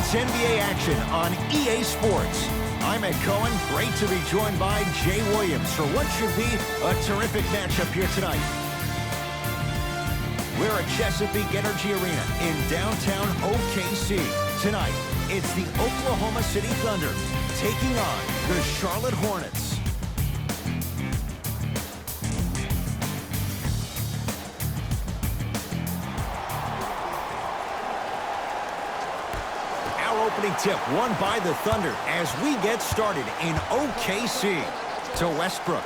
It's NBA action on EA Sports. I'm Ed Cohen. Great to be joined by Jay Williams for what should be a terrific matchup here tonight. We're at Chesapeake Energy Arena in downtown OKC. Tonight, it's the Oklahoma City Thunder taking on the Charlotte Hornets. Opening tip won by the Thunder as we get started in OKC to Westbrook.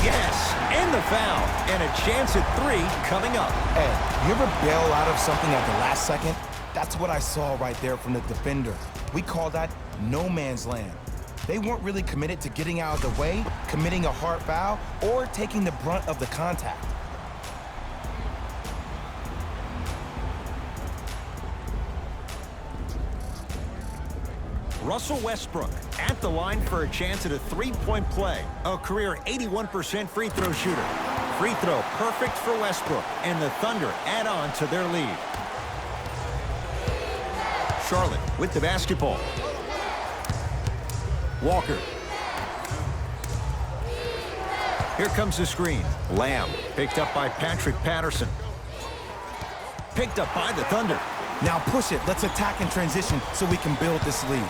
Yes, and the foul, and a chance at three coming up. Ed, you ever bail out of something at the last second? That's what I saw right there from the defender. We call that no man's land. They weren't really committed to getting out of the way, committing a hard foul, or taking the brunt of the contact. Russell Westbrook at the line for a chance at a three-point play. A career 81% free throw shooter. Free throw perfect for Westbrook, and the Thunder add on to their lead. Charlotte with the basketball. Walker. Here comes the screen. Lamb picked up by Patrick Patterson. Picked up by the Thunder. Now push it. Let's attack in transition so we can build this lead.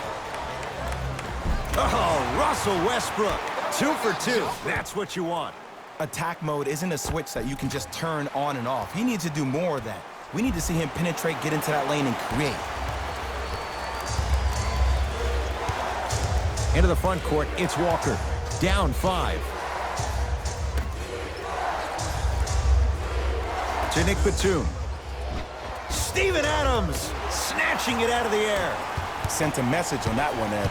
Oh, Russell Westbrook. 2 for 2. That's what you want. Attack mode isn't a switch that you can just turn on and off. He needs to do more of that. We need to see him penetrate, get into that lane, and create. Into the front court, it's Walker. Down 5. To Nick Batum. Steven Adams snatching it out of the air. Sent a message on that one, Ed.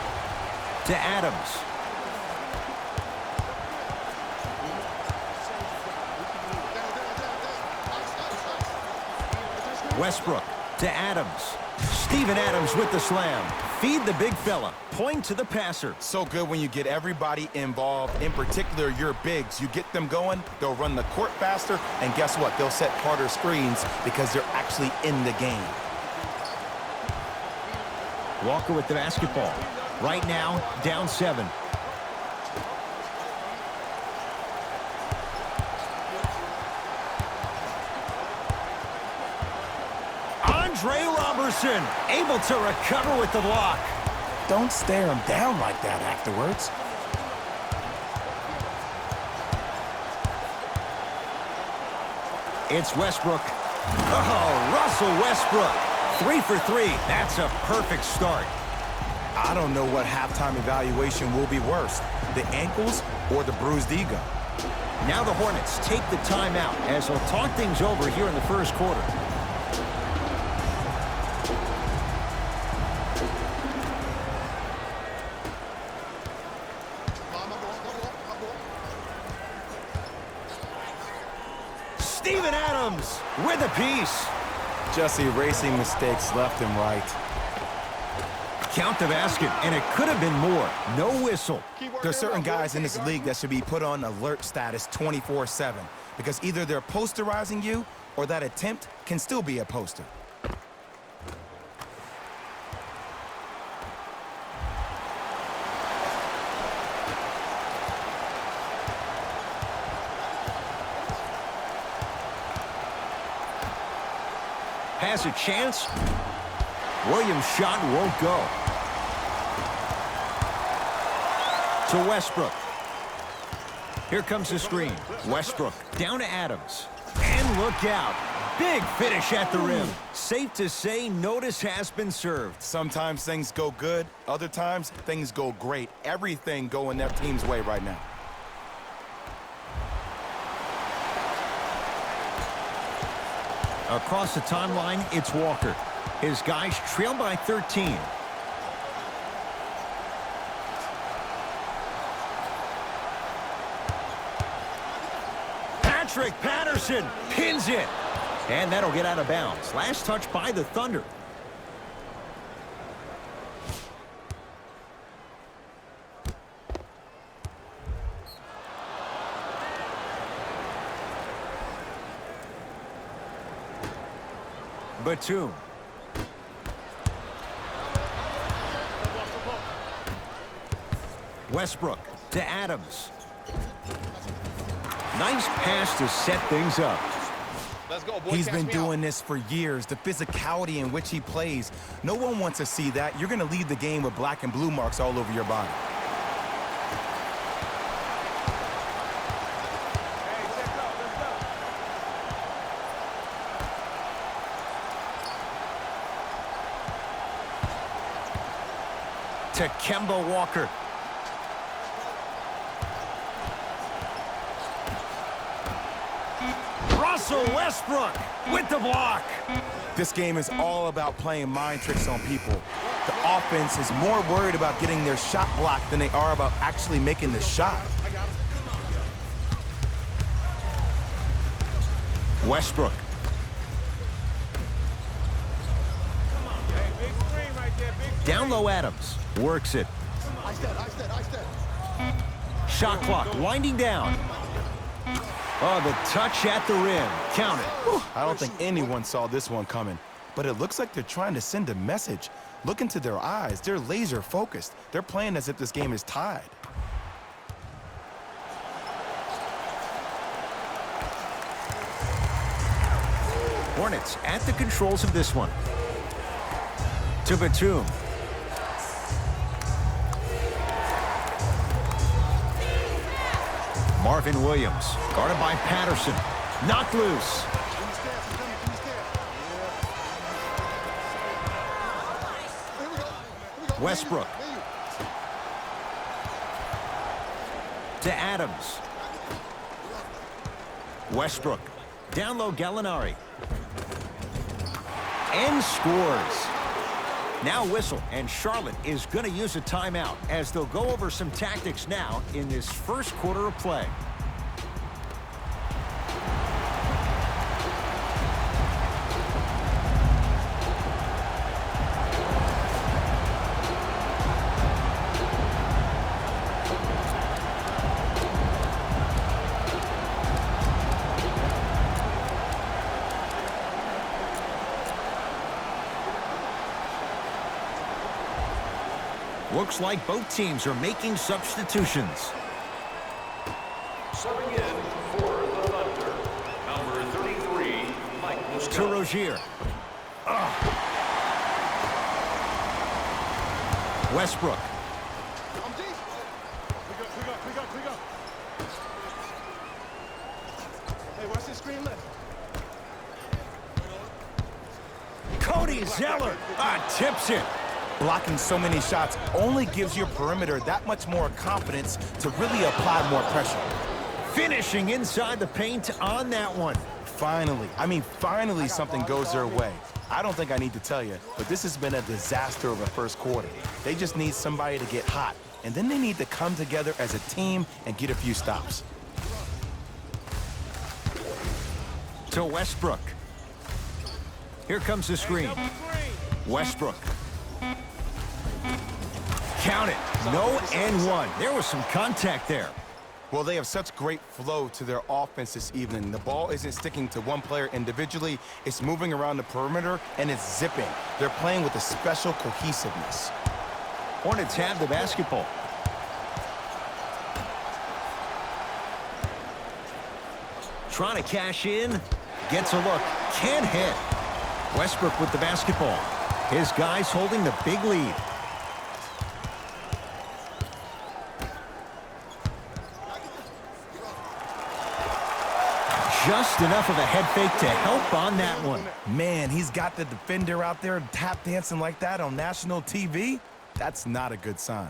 To Adams. Westbrook to Adams. Steven Adams with the slam. Feed the big fella. Point to the passer. So good when you get everybody involved, in particular your bigs. You get them going, they'll run the court faster, and guess what? They'll set harder screens because they're actually in the game. Walker with the basketball. Right now, down 7. Andre Robertson able to recover with the block. Don't stare him down like that afterwards. It's Westbrook. Oh, Russell Westbrook. 3 for 3. That's a perfect start. I don't know what halftime evaluation will be worse, the ankles or the bruised ego. Now the Hornets take the timeout as they'll talk things over here in the first quarter. Steven Adams with a piece. Just erasing mistakes left and right. Count the basket, and it could have been more. No whistle. There's certain guys in this league that should be put on alert status 24/7 because either they're posterizing you or that attempt can still be a poster. Has a chance. Williams' shot won't go. To Westbrook. Here comes the screen. Westbrook down to Adams. And look out. Big finish at the rim. Safe to say notice has been served. Sometimes things go good. Other times things go great. Everything going their team's way right now. Across the timeline, it's Walker. His guys trail by 13. Patrick Patterson pins it. And that'll get out of bounds. Last touch by the Thunder. Batum. Westbrook to Adams. Nice pass to set things up. Let's go, boy. He's been doing this for years. The physicality in which he plays. No one wants to see that. You're going to leave the game with black and blue marks all over your body. To Kemba Walker. Russell Westbrook with the block. This game is all about playing mind tricks on people. The offense is more worried about getting their shot blocked than they are about actually making the shot. Westbrook. Down low Adams. Works it. Shot clock winding down. Oh, the touch at the rim. Count it. Whew, I don't think anyone saw this one coming, but it looks like they're trying to send a message. Look into their eyes. They're laser focused. They're playing as if this game is tied. Hornets at the controls of this one. To Batum. Marvin Williams, guarded by Patterson. Knocked loose. Westbrook. To Adams. Westbrook. Down low Gallinari. And scores. Now whistle, and Charlotte is going to use a timeout as they'll go over some tactics now in this first quarter of play. Looks like both teams are making substitutions. Subbing in for the Thunder, number 33, Mike To Rozier. Westbrook. Hey, watch this screen left. Cody Zeller. Tips it. Blocking so many shots only gives your perimeter that much more confidence to really apply more pressure. Finishing inside the paint on that one. Finally something goes their way. I don't think I need to tell you, but this has been a disaster of a first quarter. They just need somebody to get hot, and then they need to come together as a team and get a few stops. To Westbrook. Here comes the screen. Westbrook. Count it. No and one. There was some contact there. Well, they have such great flow to their offense this evening. The ball isn't sticking to one player individually. It's moving around the perimeter, and it's zipping. They're playing with a special cohesiveness. Hornets have the basketball. Trying to cash in. Gets a look. Can't hit. Westbrook with the basketball. His guys holding the big lead. Just enough of a head fake to help on that one. Man, he's got the defender out there tap dancing like that on national TV. That's not a good sign.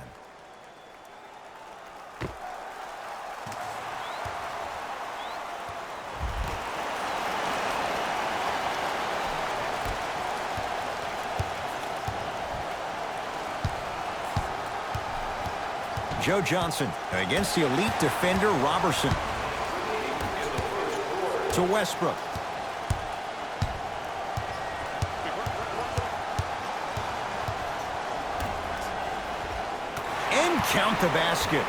Joe Johnson against the elite defender Robertson. To Westbrook. And count the basket.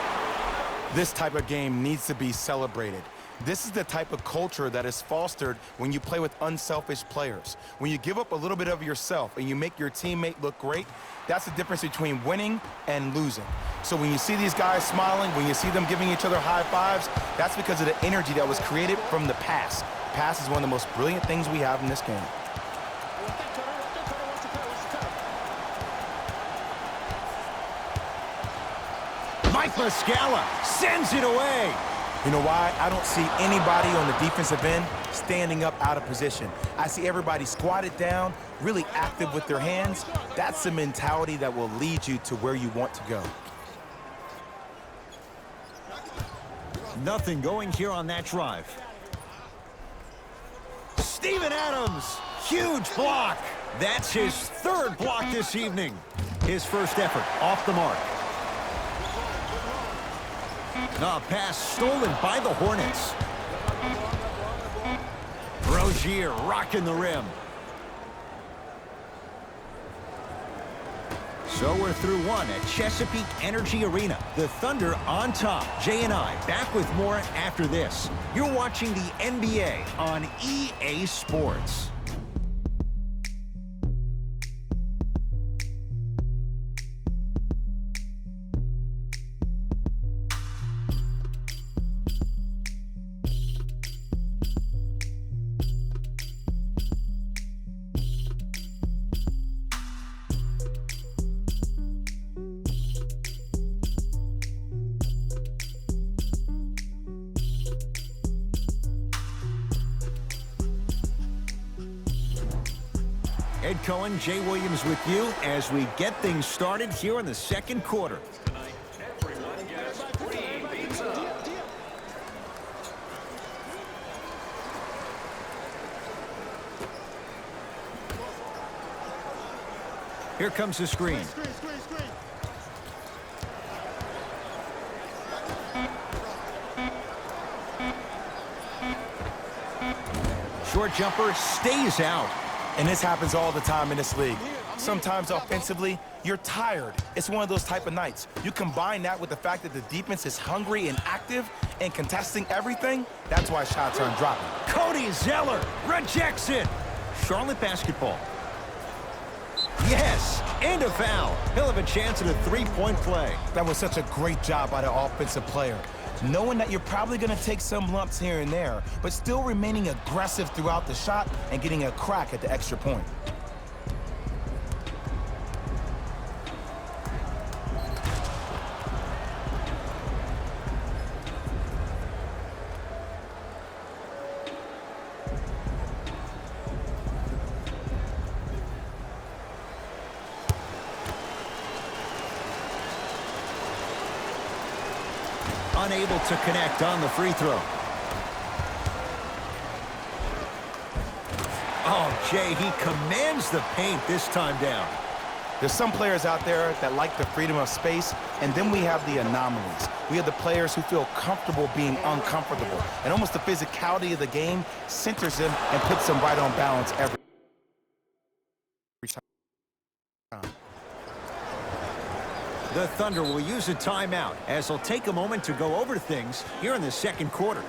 This type of game needs to be celebrated. This is the type of culture that is fostered when you play with unselfish players. When you give up a little bit of yourself and you make your teammate look great, that's the difference between winning and losing. So when you see these guys smiling, when you see them giving each other high fives, that's because of the energy that was created from the pass. Pass is one of the most brilliant things we have in this game. Mike Muscala sends it away. You know why? I don't see anybody on the defensive end standing up out of position. I see everybody squatted down, really active with their hands. That's the mentality that will lead you to where you want to go. Nothing going here on that drive. Steven Adams, huge block. That's his third block this evening. His first effort off the mark. A pass stolen by the Hornets. Rozier rocking the rim. So we're through one at Chesapeake Energy Arena. The Thunder on top. Jay and I back with more after this. You're watching the NBA on EA Sports. Ed Cohen, Jay Williams with you as we get things started here in the second quarter. Everyone gets free pizza. Here comes the screen. Screen. Short jumper stays out. And this happens all the time in this league. Sometimes offensively, you're tired. It's one of those type of nights. You combine that with the fact that the defense is hungry and active and contesting everything, that's why shots aren't dropping. Cody Zeller rejects it. Charlotte basketball. Yes, and a foul. He'll have a chance at a three-point play. That was such a great job by the offensive player. Knowing that you're probably going to take some lumps here and there, but still remaining aggressive throughout the shot and getting a crack at the extra point. Unable to connect on the free throw. Oh, Jay, he commands the paint this time down. There's some players out there that like the freedom of space, and then we have the anomalies. We have the players who feel comfortable being uncomfortable, and almost the physicality of the game centers them and puts them right on balance every time. The Thunder will use a timeout as they'll take a moment to go over things here in the second quarter.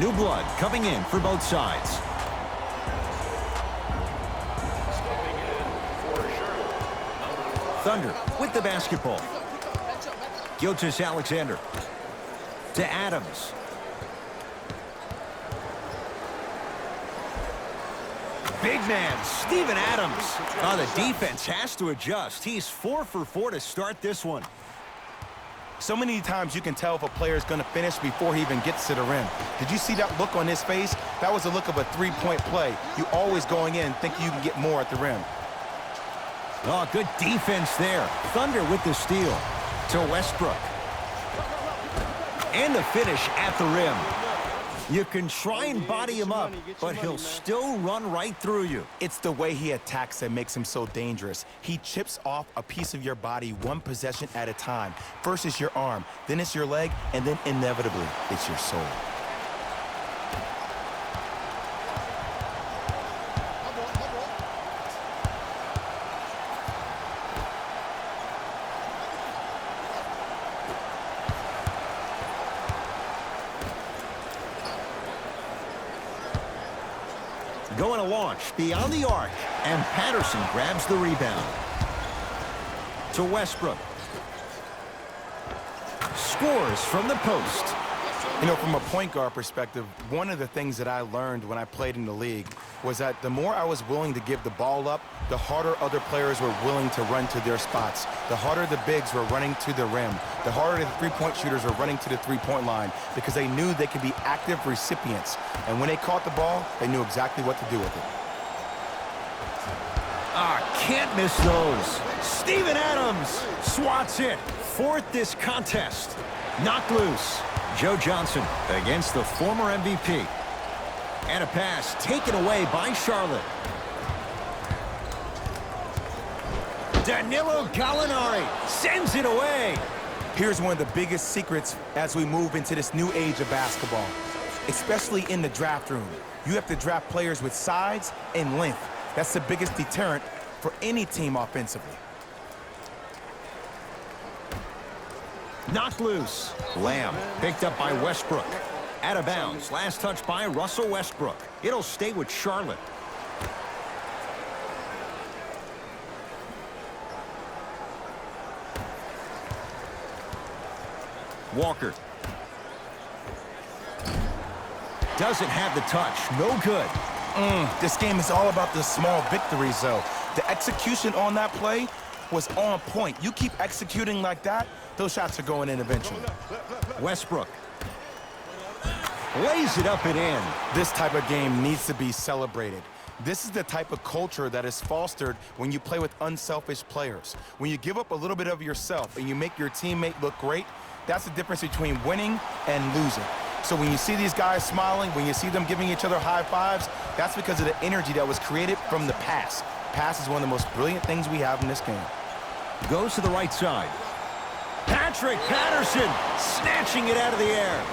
New blood coming in for both sides. Thunder with the basketball. Gilgeous Alexander to Adams. Big man, Steven Adams. Oh, the defense has to adjust. He's 4 for 4 to start this one. So many times you can tell if a player is going to finish before he even gets to the rim. Did you see that look on his face? That was the look of a three-point play. You always going in thinking you can get more at the rim. Oh, good defense there. Thunder with the steal to Westbrook. And the finish at the rim. You can try and body him up, but he'll still run right through you. It's the way he attacks that makes him so dangerous. He chips off a piece of your body one possession at a time. First it's your arm, then it's your leg, and then inevitably it's your soul. Going to launch beyond the arc, and Patterson grabs the rebound. To Westbrook. Scores from the post. You know, from a point guard perspective, one of the things that I learned when I played in the league was that the more I was willing to give the ball up, the harder other players were willing to run to their spots. The harder the bigs were running to the rim. The harder the three-point shooters were running to the three-point line because they knew they could be active recipients. And when they caught the ball, they knew exactly what to do with it. Can't miss those. Steven Adams swats it. Fourth this contest. Knocked loose. Joe Johnson against the former MVP. And a pass taken away by Charlotte. Danilo Gallinari sends it away. Here's one of the biggest secrets as we move into this new age of basketball, especially in the draft room. You have to draft players with size and length. That's the biggest deterrent for any team offensively. Knocked loose. Lamb picked up by Westbrook. Out of bounds. Last touch by Russell Westbrook. It'll stay with Charlotte. Walker. Doesn't have the touch. No good. This game is all about the small victories, though. The execution on that play was on point. You keep executing like that, those shots are going in eventually. Westbrook. Lays it up and in. This type of game needs to be celebrated. This is the type of culture that is fostered when you play with unselfish players. When you give up a little bit of yourself and you make your teammate look great, that's the difference between winning and losing. So when you see these guys smiling, when you see them giving each other high fives, that's because of the energy that was created from the pass. Pass is one of the most brilliant things we have in this game. Goes to the right side. Patrick Patterson snatching it out of the air.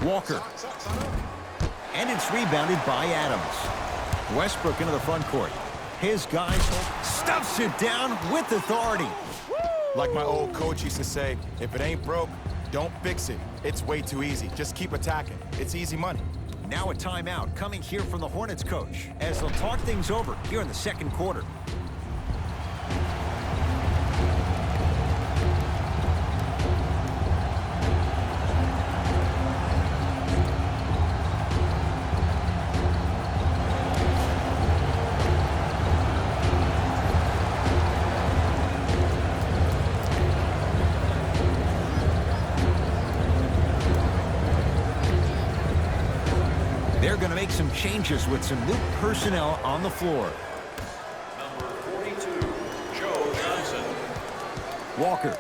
Walker. And it's rebounded by Adams. Westbrook into the front court. His guys stuffs it down with authority. Like my old coach used to say, if it ain't broke, don't fix it. It's way too easy. Just keep attacking. It's easy money. Now a timeout coming here from the Hornets coach as they'll talk things over here in the second quarter. They're going to make some changes with some new personnel on the floor. Number 42, Joe Johnson. Walker.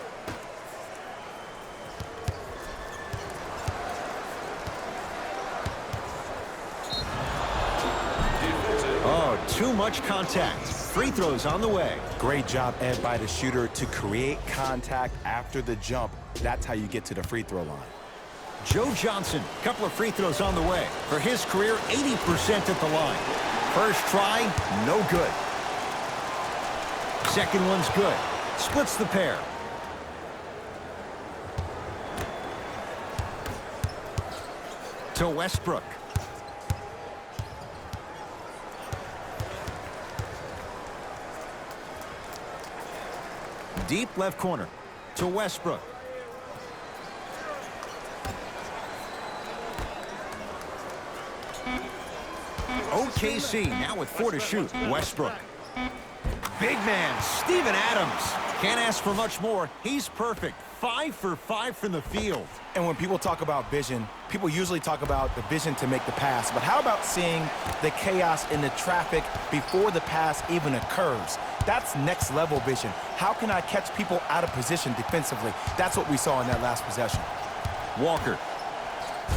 Oh, too much contact. Free throws on the way. Great job, Ed, by the shooter to create contact after the jump. That's how you get to the free throw line. Joe Johnson, couple of free throws on the way. For his career, 80% at the line. First try, no good. Second one's good. Splits the pair. To Westbrook. Deep left corner. To Westbrook. OKC now with 4 to shoot. Westbrook. Big man, Steven Adams. Can't ask for much more. He's perfect. 5 for 5 from the field. And when people talk about vision, people usually talk about the vision to make the pass. But how about seeing the chaos in the traffic before the pass even occurs? That's next level vision. How can I catch people out of position defensively? That's what we saw in that last possession. Walker.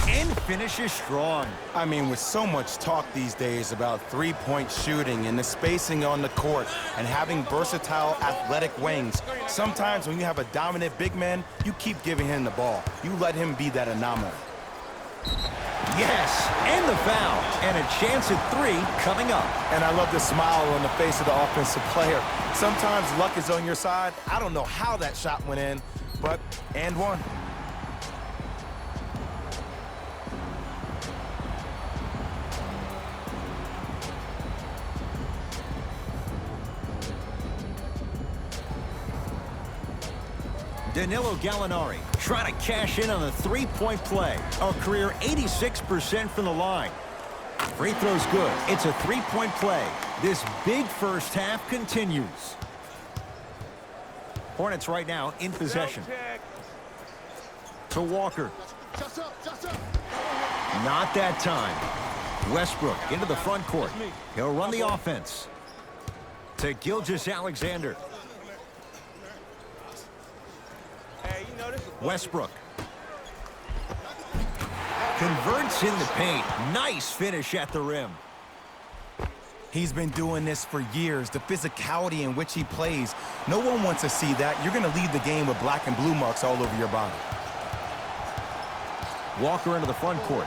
And finishes strong. I mean, with so much talk these days about three-point shooting and the spacing on the court and having versatile athletic wings, sometimes when you have a dominant big man, you keep giving him the ball. You let him be that anomaly. Yes, and the foul. And a chance at three coming up. And I love the smile on the face of the offensive player. Sometimes luck is on your side. I don't know how that shot went in, but and one. Danilo Gallinari trying to cash in on the three-point play. A career 86% from the line. Free throw's good. It's a three-point play. This big first half continues. Hornets right now in possession. To Walker. Not that time. Westbrook into the front court. He'll run the offense. To Gilgeous-Alexander. Westbrook. Converts in the paint. Nice finish at the rim. He's been doing this for years, the physicality in which he plays. No one wants to see that. You're going to leave the game with black and blue marks all over your body. Walker into the front court.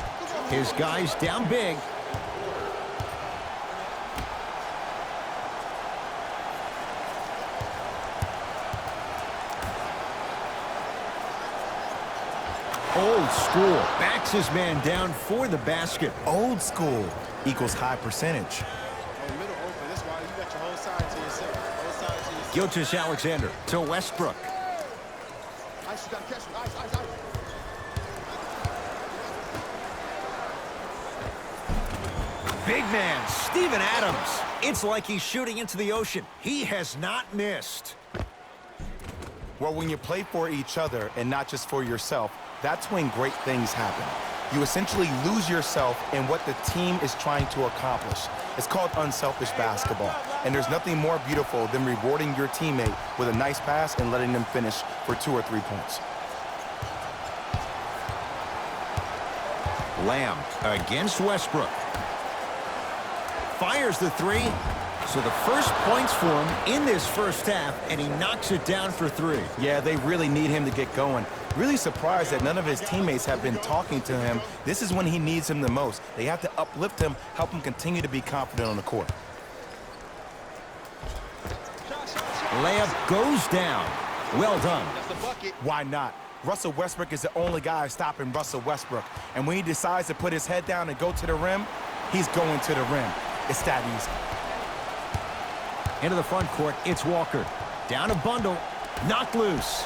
His guys down big. Old school. Backs his man down for the basket. Old school equals high percentage. Gilgeous-Alexander to Westbrook. Big man, Steven Adams. It's like he's shooting into the ocean. He has not missed. Well, when you play for each other and not just for yourself, that's when great things happen. You essentially lose yourself in what the team is trying to accomplish. It's called unselfish basketball. And there's nothing more beautiful than rewarding your teammate with a nice pass and letting them finish for 2 or 3 points. Lamb against Westbrook. Fires the three. So the first points for him in this first half, and he knocks it down for 3. Yeah, they really need him to get going. Really surprised that none of his teammates have been talking to him. This is when he needs him the most. They have to uplift him, help him continue to be confident on the court. Layup goes down. Well done. Why not? Russell Westbrook is the only guy stopping Russell Westbrook. And when he decides to put his head down and go to the rim, he's going to the rim. It's that easy. Into the front court, it's Walker. Down a bundle, knocked loose.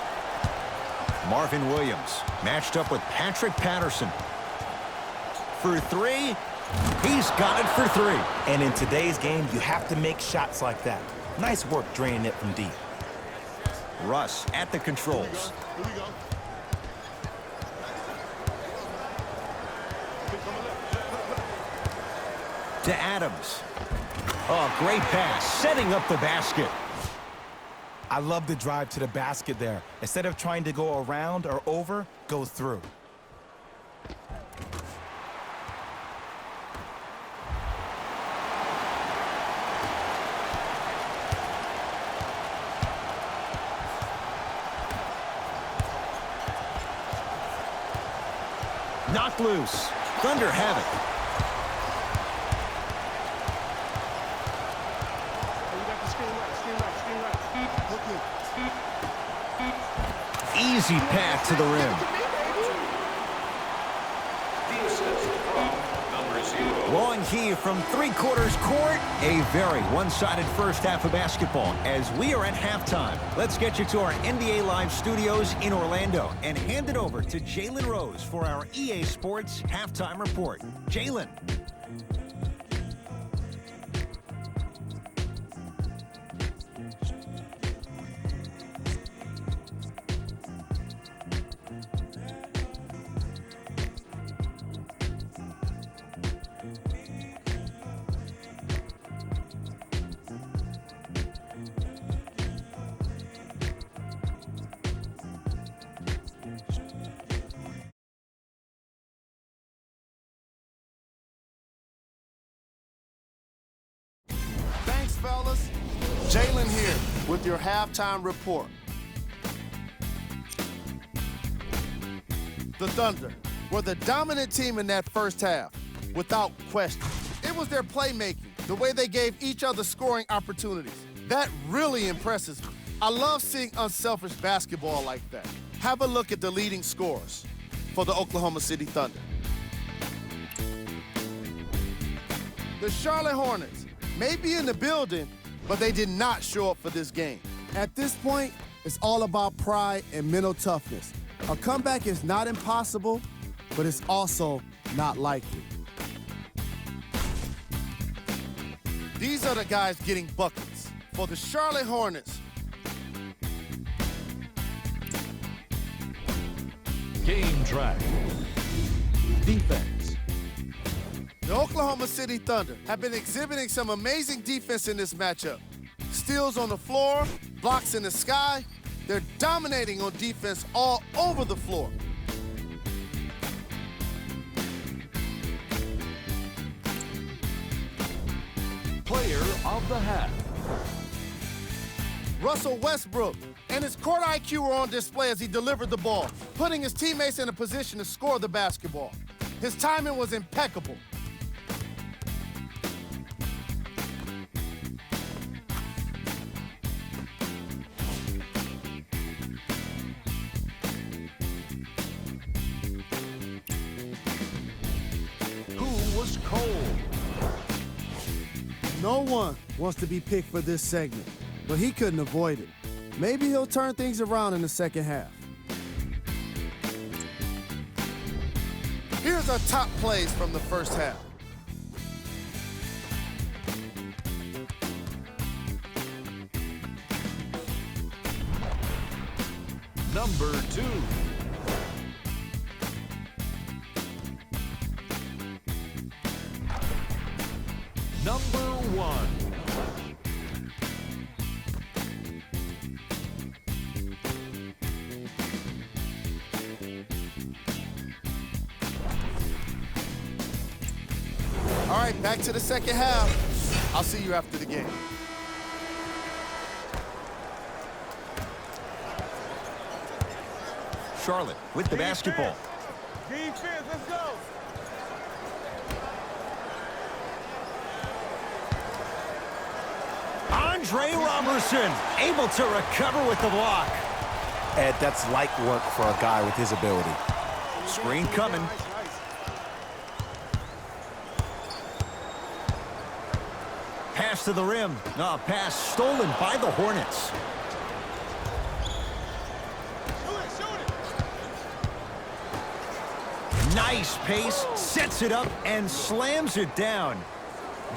Marvin Williams matched up with Patrick Patterson. For 3, he's got it for 3. And in today's game, you have to make shots like that. Nice work draining it from deep. Russ at the controls. Here we go. To Adams. Oh, great pass, setting up the basket. I love the drive to the basket there. Instead of trying to go around or over, go through. Knocked loose. Thunder have it. Easy path to the rim. Long key from three-quarters court. A very one-sided first half of basketball as we are at halftime. Let's get you to our NBA Live studios in Orlando and hand it over to Jalen Rose for our EA Sports Halftime Report. Jalen. fellas. Jalen here with your halftime report. The Thunder were the dominant team in that first half, without question. It was their playmaking, the way they gave each other scoring opportunities. That really impresses me. I love seeing unselfish basketball like that. Have a look at the leading scorers for the Oklahoma City Thunder. The Charlotte Hornets may be in the building, but they did not show up for this game. At this point, it's all about pride and mental toughness. A comeback is not impossible, but it's also not likely. These are the guys getting buckets. For the Charlotte Hornets, Game track. defense. The Oklahoma City Thunder have been exhibiting some amazing defense in this matchup. Steals on the floor, blocks in the sky. They're dominating on defense all over the floor. Player of the half. Russell Westbrook and his court IQ were on display as he delivered the ball, putting his teammates in a position to score the basketball. His timing was impeccable. Who was cold? No one wants to be picked for this segment, but he couldn't avoid it. Maybe he'll turn things around in the second half. Here's our top plays from the first half. Number 2. Number 1. All right, back to the second half. I'll see you after the game. Charlotte with the basketball. Defense, let's go. Andre Robertson able to recover with the block. Ed, that's light work for a guy with his ability. Screen coming. Pass to the rim. No, pass stolen by the Hornets. Nice pace, sets it up, and slams it down.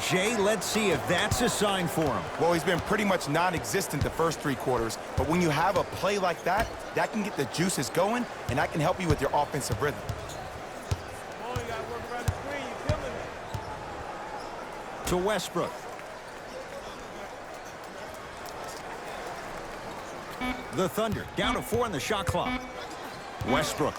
Jay, let's see if that's a sign for him. Well, he's been pretty much non-existent the first 3 quarters, but when you have a play like that, that can get the juices going, and that can help you with your offensive rhythm. To Westbrook. The Thunder down to 4 on the shot clock. Westbrook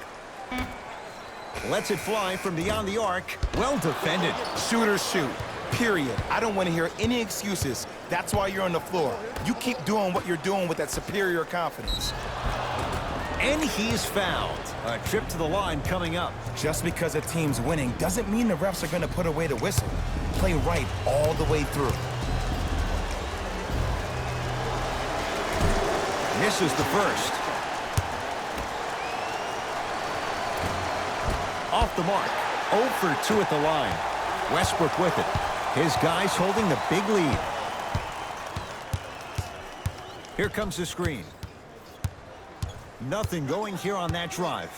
lets it fly from beyond the arc. Well defended. Shooters shoot, period. I don't want to hear any excuses. That's why you're on the floor. You keep doing what you're doing with that superior confidence. And he's fouled. A trip to the line coming up. Just because a team's winning doesn't mean the refs are going to put away the whistle. Play right all the way through. Misses the first. Off the mark. 0 for 2 at the line. Westbrook with it. His guys holding the big lead. Here comes the screen. Nothing going here on that drive.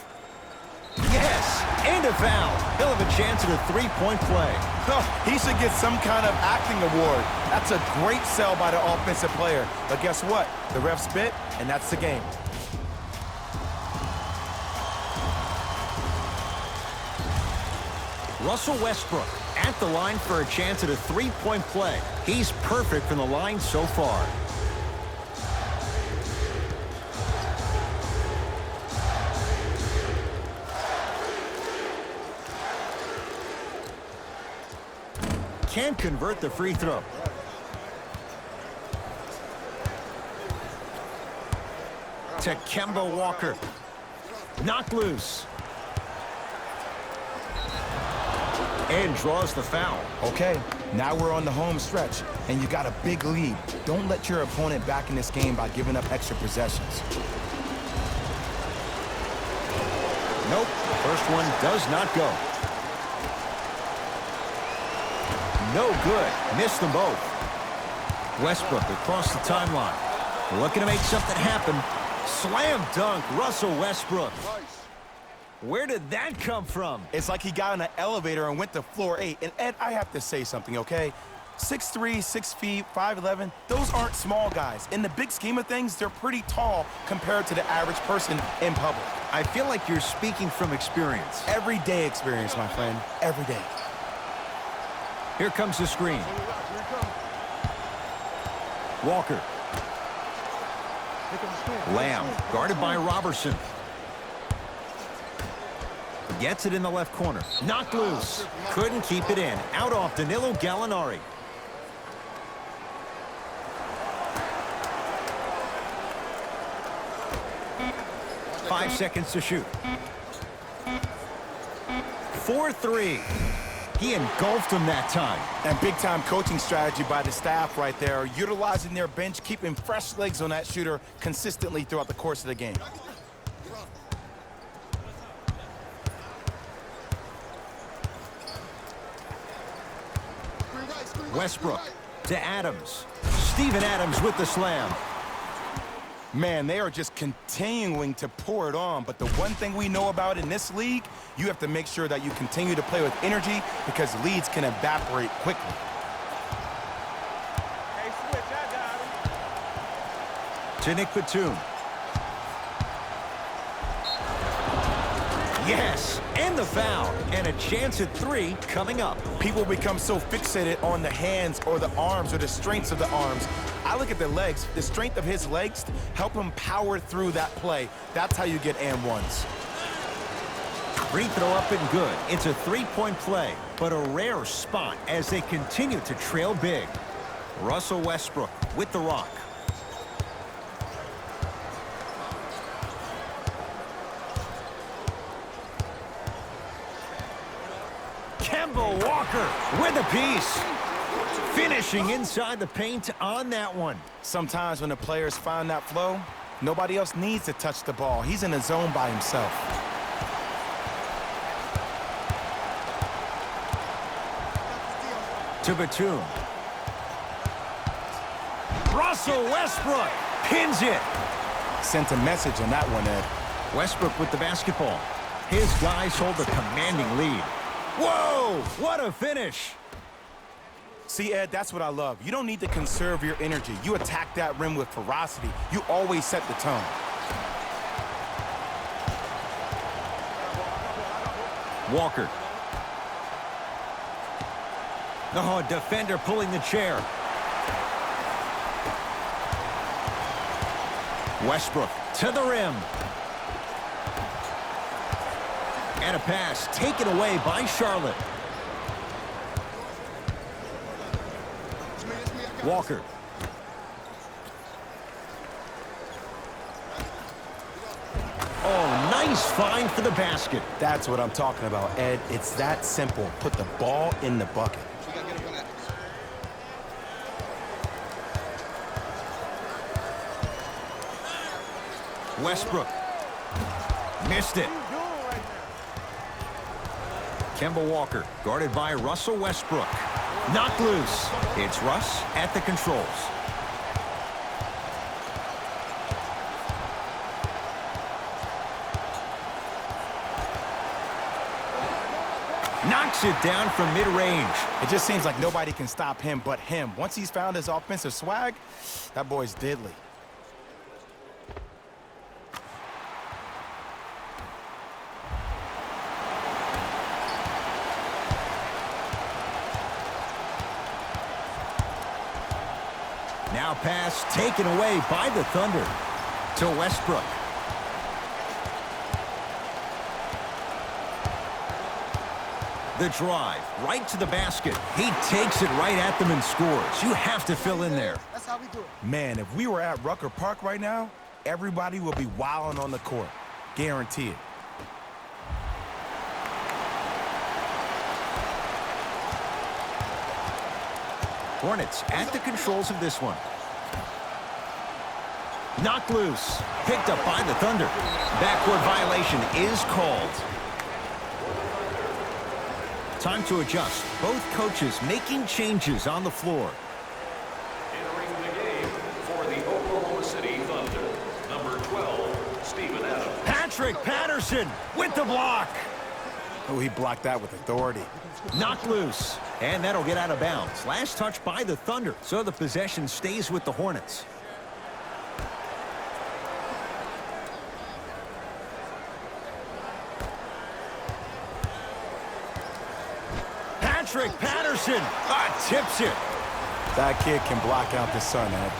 Yes, and a foul. He'll have a chance at a 3-point play. Oh, he should get some kind of acting award. That's a great sell by the offensive player. But guess what? The ref spit, and that's the game. Russell Westbrook at the line for a chance at a 3-point play. He's perfect from the line so far. Can't convert the free throw. to Kemba Walker. Knocked loose. And draws the foul. Okay, now we're on the home stretch, and you got a big lead. Don't let your opponent back in this game by giving up extra possessions. Nope, first one does not go. No good, missed them both. Westbrook across the timeline. Looking to make something happen. Slam dunk, Russell Westbrook. Where did that come from? It's like he got in an elevator and went to floor 8. And Ed, I have to say something, okay? 6'3", 6 feet, 5'11", those aren't small guys. In the big scheme of things, they're pretty tall compared to the average person in public. I feel like you're speaking from experience. Everyday experience, my friend. Every day. Here comes the screen. Walker. Lamb, guarded by Robertson. Gets it in the left corner. Knocked loose. Couldn't keep it in. Out off Danilo Gallinari. Five seconds to shoot. 4-3. He engulfed him that time. And big-time coaching strategy by the staff right there, utilizing their bench, keeping fresh legs on that shooter consistently throughout the course of the game. Westbrook to Adams. Steven Adams with the slam. Man, they are just continuing to pour it on. But the one thing we know about in this league, you have to make sure that you continue to play with energy because leads can evaporate quickly. Hey, switch, I got him. To Nick Batum. Yes, and the foul. And a chance at 3 coming up. People become so fixated on the hands or the arms or the strengths of the arms. I look at the legs. The strength of his legs help him power through that play. That's how you get and ones. Free throw up and good. It's a 3-point play, but a rare spot as they continue to trail big. Russell Westbrook with the rock. Kemba Walker with a piece. Finishing inside the paint on that one. Sometimes when the players find that flow, nobody else needs to touch the ball. He's in the zone by himself. To Batum. Russell Westbrook pins it. Sent a message on that one, Ed. Westbrook with the basketball. His guys hold a commanding lead. Whoa, what a finish. See, Ed, that's what I love. You don't need to conserve your energy. You attack that rim with ferocity. You always set the tone. Walker. Oh, defender pulling the chair. Westbrook to the rim. And a pass taken away by Charlotte. Walker. Oh, nice find for the basket. That's what I'm talking about, Ed. It's that simple. Put the ball in the bucket. Westbrook. Missed it. Kemba Walker, guarded by Russell Westbrook. Knocked loose. It's Russ at the controls. Knocks it down from mid-range. It just seems like nobody can stop him but him. Once he's found his offensive swag, that boy's deadly. Now pass taken away by the Thunder to Westbrook. The drive right to the basket. He takes it right at them and scores. You have to fill in there. That's how we do it. Man, if we were at Rucker Park right now, everybody will be wilding on the court. Guarantee it. Hornets at the controls of this one. Knocked loose. Picked up by the Thunder. Backcourt violation is called. Time to adjust. Both coaches making changes on the floor. Entering the game for the Oklahoma City Thunder, number 12, Steven Adams. Patrick Patterson with the block. Oh, he blocked that with authority. Knocked loose. And that'll get out of bounds. Last touch by the Thunder. So the possession stays with the Hornets. Patrick Patterson tips it. That kid can block out the sun, Ed.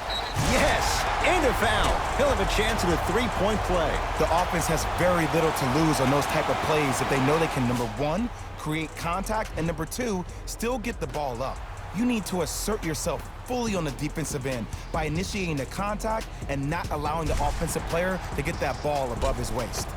Yes, and a foul. He'll have a chance at a three-point play. The offense has very little to lose on those type of plays if they know they can, number one, create contact, and number two, still get the ball up. You need to assert yourself fully on the defensive end by initiating the contact and not allowing the offensive player to get that ball above his waist.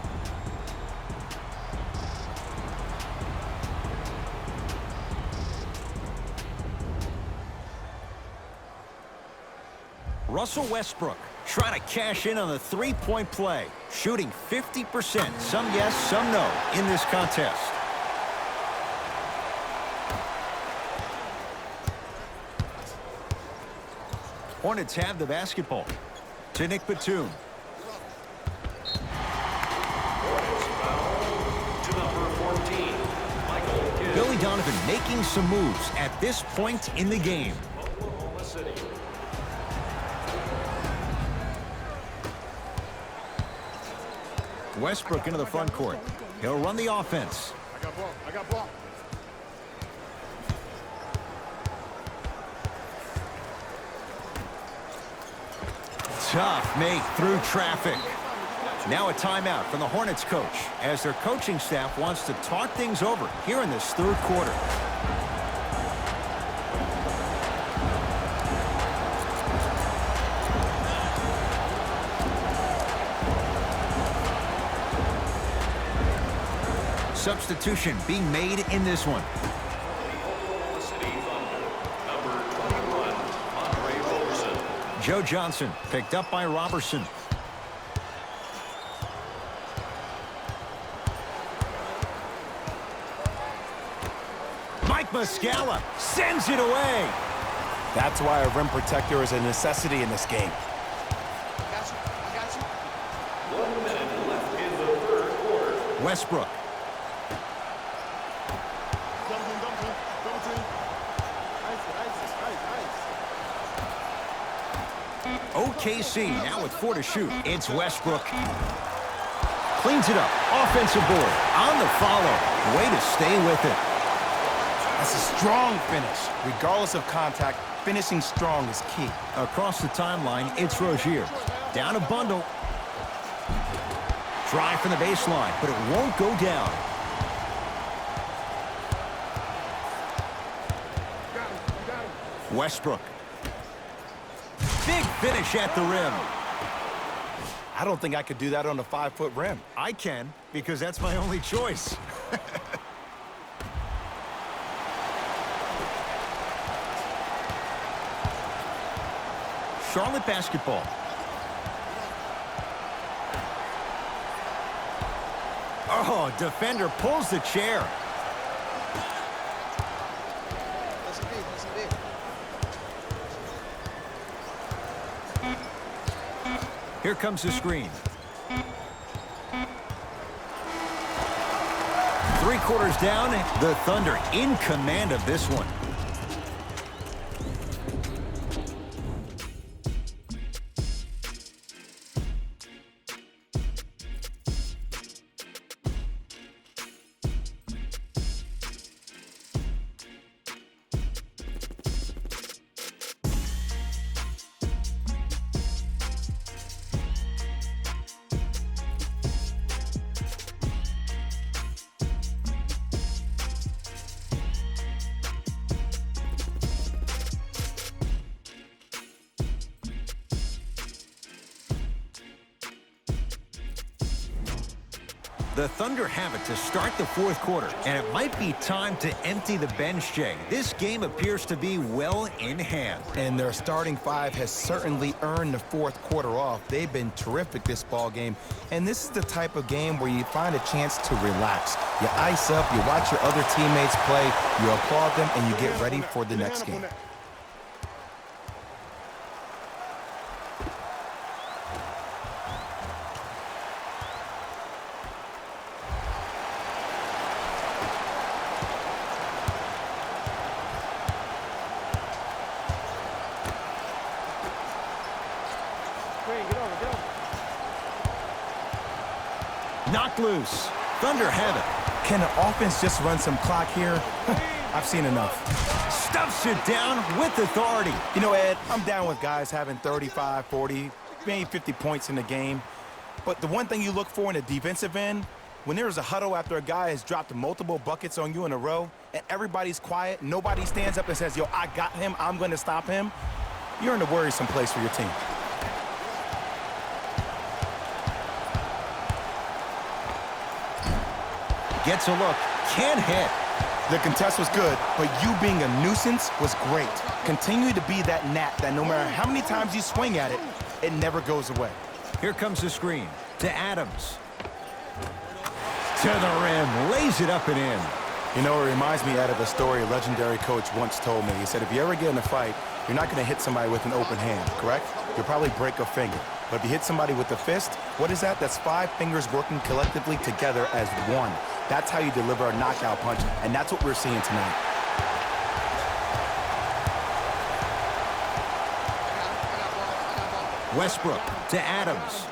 Russell Westbrook trying to cash in on the three-point play. Shooting 50%. Some yes, some no in this contest. Hornets have the basketball. To Nick Batum. To number 14, Michael Kidd. Billy Donovan making some moves at this point in the game. Oklahoma City. Westbrook into the front court. He'll run the offense. I got ball. Tough make through traffic. Now a timeout from the Hornets coach as their coaching staff wants to talk things over here in this third quarter. Substitution being made in this one. Oklahoma City Thunder, number 21, Andre Roberson. Joe Johnson picked up by Robertson. Mike Muscala sends it away. That's why a rim protector is a necessity in this game. 1 minute left in the third quarter. Westbrook. OKC now with 4 to shoot. It's Westbrook. Cleans it up. Offensive board. On the follow. Way to stay with it. That's a strong finish. Regardless of contact, finishing strong is key. Across the timeline, it's Rozier. Down a bundle. Drive from the baseline, but it won't go down. Westbrook. Big finish at the rim. I don't think I could do that on a 5-foot rim. I can, because that's my only choice. Charlotte basketball. Oh, defender pulls the chair. Here comes the screen. 3 quarters down, the Thunder in command of this one. The Thunder have it to start the fourth quarter, and it might be time to empty the bench, Jay. This game appears to be well in hand. And their starting five has certainly earned the fourth quarter off. They've been terrific this ball game, and this is the type of game where you find a chance to relax. You ice up, you watch your other teammates play, you applaud them, and you get ready for the next game. Knocked loose. Thunder have it. Can the offense just run some clock here? I've seen enough. Stuffs it down with authority. You know, Ed, I'm down with guys having 35, 40, maybe 50 points in the game. But the one thing you look for in the defensive end, when there's a huddle after a guy has dropped multiple buckets on you in a row, and everybody's quiet, nobody stands up and says, yo, I got him, I'm going to stop him, you're in a worrisome place for your team. Gets a look. Can't hit. The contest was good, but you being a nuisance was great. Continue to be that gnat that no matter how many times you swing at it, it never goes away. Here comes the screen to Adams. To the rim. Lays it up and in. You know, it reminds me of a story a legendary coach once told me. He said, if you ever get in a fight, you're not going to hit somebody with an open hand, correct? You'll probably break a finger. But if you hit somebody with a fist, what is that? That's 5 fingers working collectively together as one. That's how you deliver a knockout punch, and that's what we're seeing tonight. Westbrook to Adams.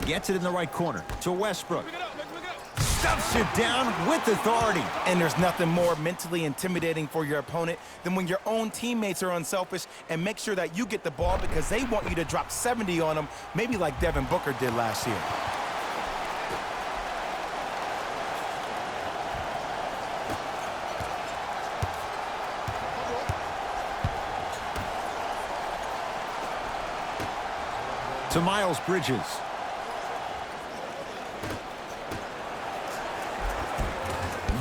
Gets it in the right corner to Westbrook. Stuffs it down with authority. And there's nothing more mentally intimidating for your opponent than when your own teammates are unselfish and make sure that you get the ball because they want you to drop 70 on them, maybe like Devin Booker did last year. To Miles Bridges.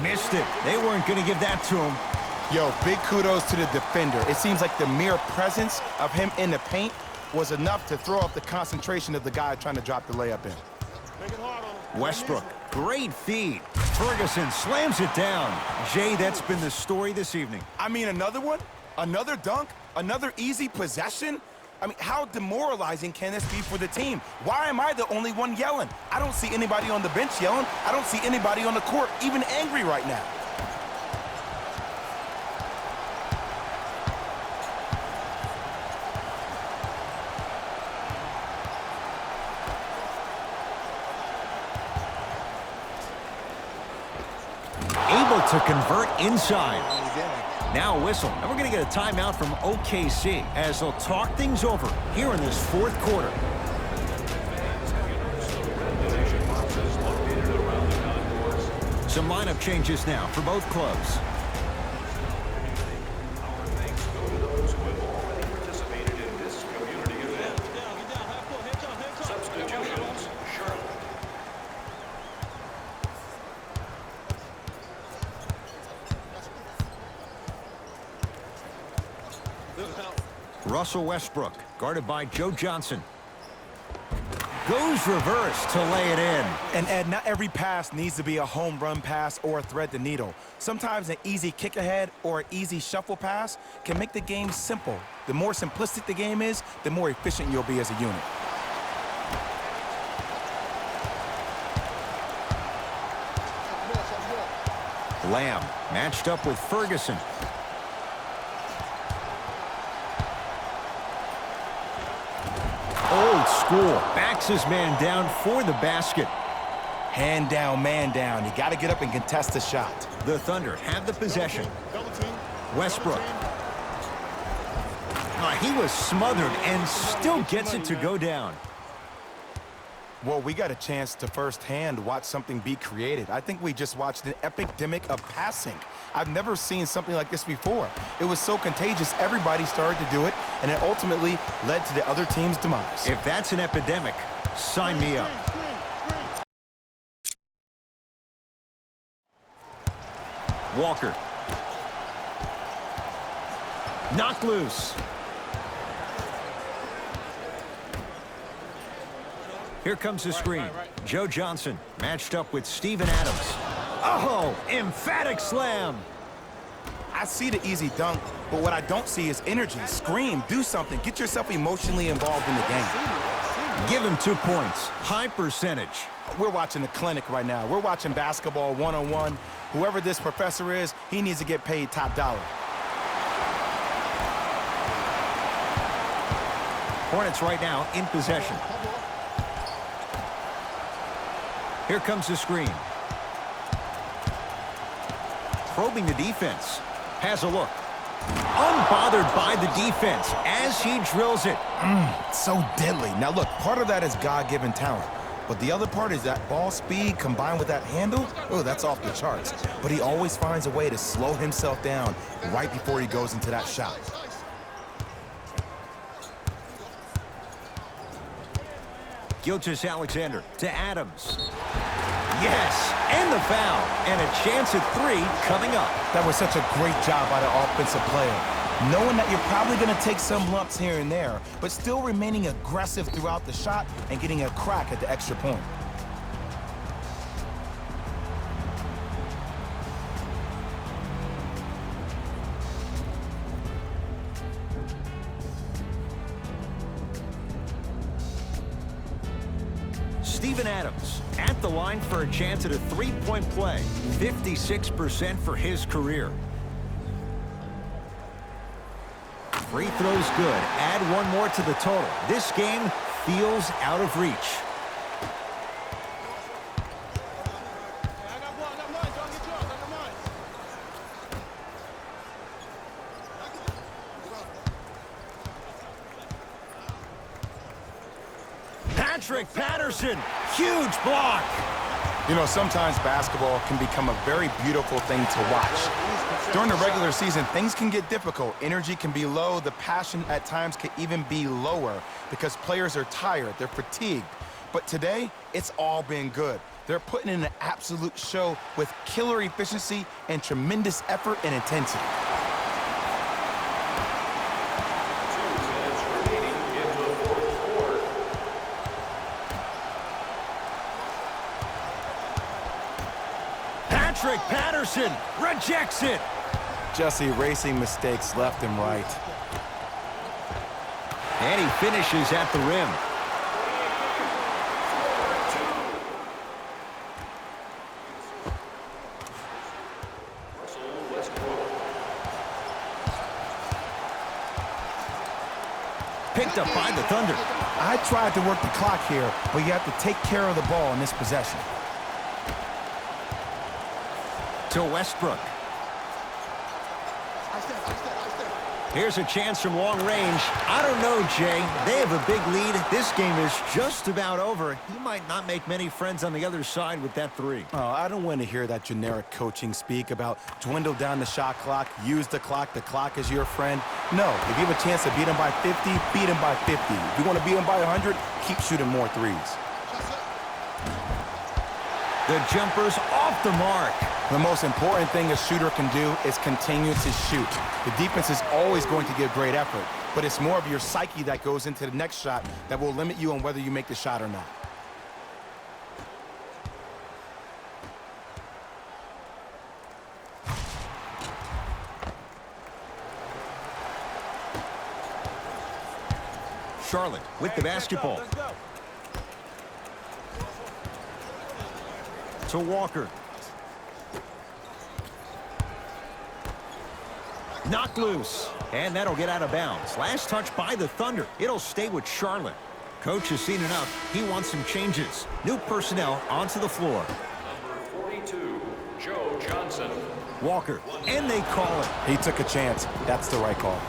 Missed it. They weren't going to give that to him. Yo, big kudos to the defender. It seems like the mere presence of him in the paint was enough to throw off the concentration of the guy trying to drop the layup in. Westbrook, great feed. Ferguson slams it down. Jay, that's been the story this evening. I mean, another one? Another dunk? Another easy possession? I mean, how demoralizing can this be for the team? Why am I the only one yelling? I don't see anybody on the bench yelling. I don't see anybody on the court even angry right now. Able to convert inside. Now a whistle, and we're going to get a timeout from OKC as they'll talk things over here in this fourth quarter. Some lineup changes now for both clubs. Our thanks go to those who have already participated in this community event. Substitutions, Charlotte. Russell Westbrook, guarded by Joe Johnson. Goes reverse to lay it in. And Ed, not every pass needs to be a home run pass or thread the needle. Sometimes an easy kick ahead or an easy shuffle pass can make the game simple. The more simplistic the game is, the more efficient you'll be as a unit. Lamb matched up with Ferguson. Old school. Backs his man down for the basket. Hand down, man down. You got to get up and contest the shot. The Thunder have the possession. Westbrook. He was smothered and still gets it to go down. Well, we got a chance to firsthand watch something be created. I think we just watched an epidemic of passing. I've never seen something like this before. It was so contagious, everybody started to do it, and it ultimately led to the other team's demise. If that's an epidemic, sign me up. Walker. Knocked loose. Here comes the screen. Joe Johnson matched up with Steven Adams. Oh, emphatic slam. I see the easy dunk, but what I don't see is energy. Scream, do something. Get yourself emotionally involved in the game. Give him 2 points. High percentage. We're watching a clinic right now. We're watching basketball one-on-one. Whoever this professor is, he needs to get paid top dollar. Hornets right now in possession. Here comes the screen. Probing the defense. Has a look. Unbothered by the defense as he drills it. So deadly. Now look, part of that is God-given talent. But the other part is that ball speed combined with that handle. Oh, that's off the charts. But he always finds a way to slow himself down right before he goes into that shot. Gilgeous-Alexander to Adams. Yes, and the foul. And a chance at 3 coming up. That was such a great job by the offensive player. Knowing that you're probably going to take some lumps here and there, but still remaining aggressive throughout the shot and getting a crack at the extra point. Steven Adams at the line for a chance at a 3-point play. 56% for his career. Free throws good. Add 1 more to the total. This game feels out of reach. I got mine. Don't get yours. I got mine. Patrick Patterson, huge block. You know, sometimes basketball can become a very beautiful thing to watch. During the regular season, things can get difficult. Energy can be low. The passion at times can even be lower because players are tired. They're fatigued. But today, it's all been good. They're putting in an absolute show with killer efficiency and tremendous effort and intensity. 2 minutes remaining in the 4th quarter. Patrick Patterson rejects it. Just erasing mistakes left and right. And he finishes at the rim. Picked up by the Thunder. I tried to work the clock here, but you have to take care of the ball in this possession. To Westbrook. Here's a chance from long range. I don't know, Jay. They have a big lead. This game is just about over. He might not make many friends on the other side with that 3. Oh, I don't want to hear that generic coaching speak about dwindle down the shot clock, use the clock is your friend. No, if you have a chance to beat him by 50, beat him by 50. If you want to beat him by 100, keep shooting more threes. The jumper's off the mark. The most important thing a shooter can do is continue to shoot. The defense is always going to give great effort, but it's more of your psyche that goes into the next shot that will limit you on whether you make the shot or not. Charlotte with the basketball. Let's go. To Walker. Knocked loose. And that'll get out of bounds. Last touch by the Thunder. It'll stay with Charlotte. Coach has seen enough. He wants some changes. New personnel onto the floor. Number 42, Joe Johnson. Walker. And they call it. He took a chance. That's the right call.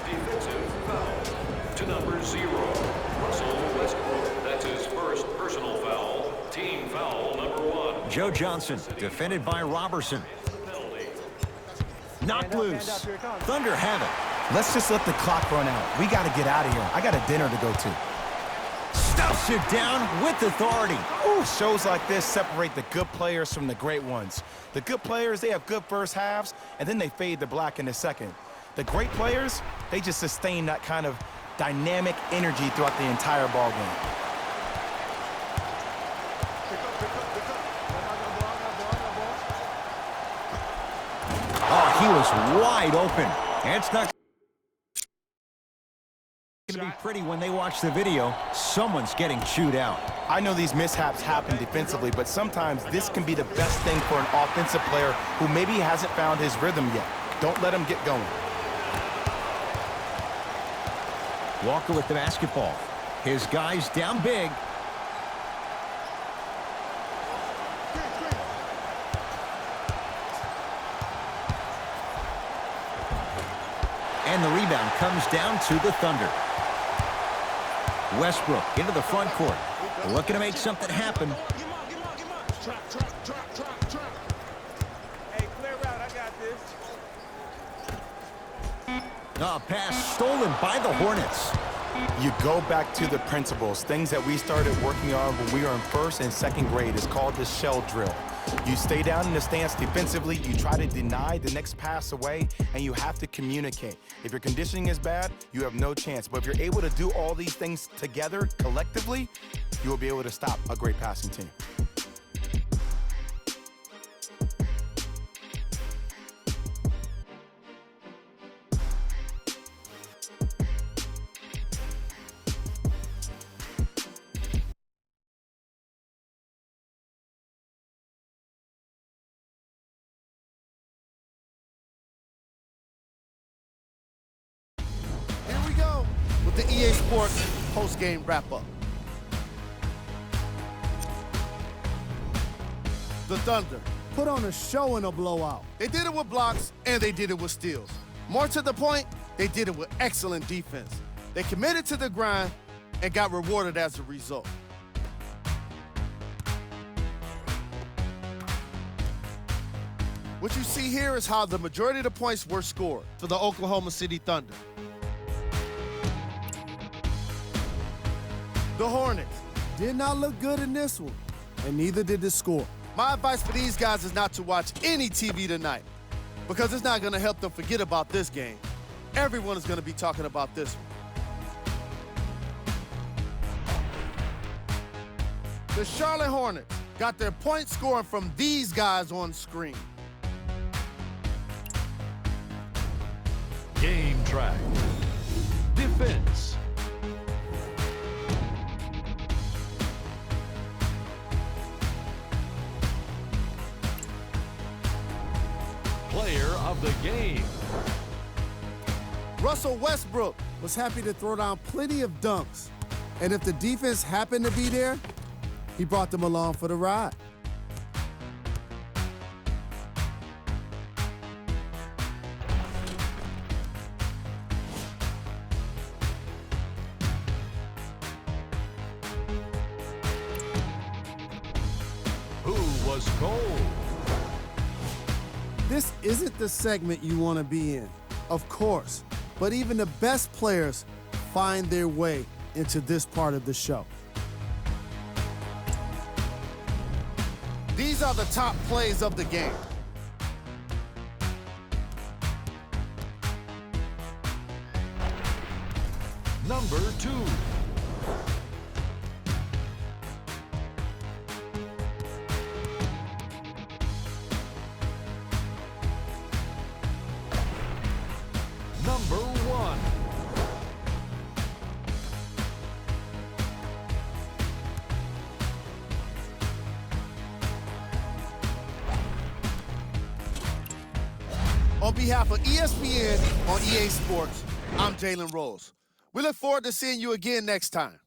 Defensive foul to number 0, Russell Westbrook. That's his first Joe Johnson, defended by Robertson. Knocked loose. Thunder have it. Let's just let the clock run out. We got to get out of here. I got a dinner to go to. Stuffs it down with authority. Ooh, shows like this separate the good players from the great ones. The good players, they have good first halves, and then they fade to black in the second. The great players, they just sustain that kind of dynamic energy throughout the entire ball game. Oh, he was wide open. And it's not going to be pretty when they watch the video. Someone's getting chewed out. I know these mishaps happen defensively, but sometimes this can be the best thing for an offensive player who maybe hasn't found his rhythm yet. Don't let him get going. Walker with the basketball. His guys down big. And the rebound comes down to the Thunder. Westbrook into the front court. Looking to make something happen. Hey, clear out. I got this. Pass stolen by the Hornets. You go back to the principles, things that we started working on when we were in first and second grade. It's called the shell drill. You stay down in the stance defensively, you try to deny the next pass away, and you have to communicate. If your conditioning is bad, you have no chance. But if you're able to do all these things together, collectively, you will be able to stop a great passing team. Here we go with the EA Sports post-game wrap-up. The Thunder put on a show in a blowout. They did it with blocks, and they did it with steals. More to the point, they did it with excellent defense. They committed to the grind and got rewarded as a result. What you see here is how the majority of the points were scored for the Oklahoma City Thunder. The Hornets did not look good in this one, and neither did the score. My advice for these guys is not to watch any TV tonight, because it's not going to help them forget about this game. Everyone is going to be talking about this one. The Charlotte Hornets got their point scoring from these guys on screen. Game track. Defense. Player of the game. Russell Westbrook was happy to throw down plenty of dunks. And if the defense happened to be there, he brought them along for the ride. Who was cold? This isn't the segment you want to be in, of course, but even the best players find their way into this part of the show. These are the top plays of the game. Number 2. Number 1. On behalf of ESPN on EA Sports, I'm Jalen Rose. We look forward to seeing you again next time.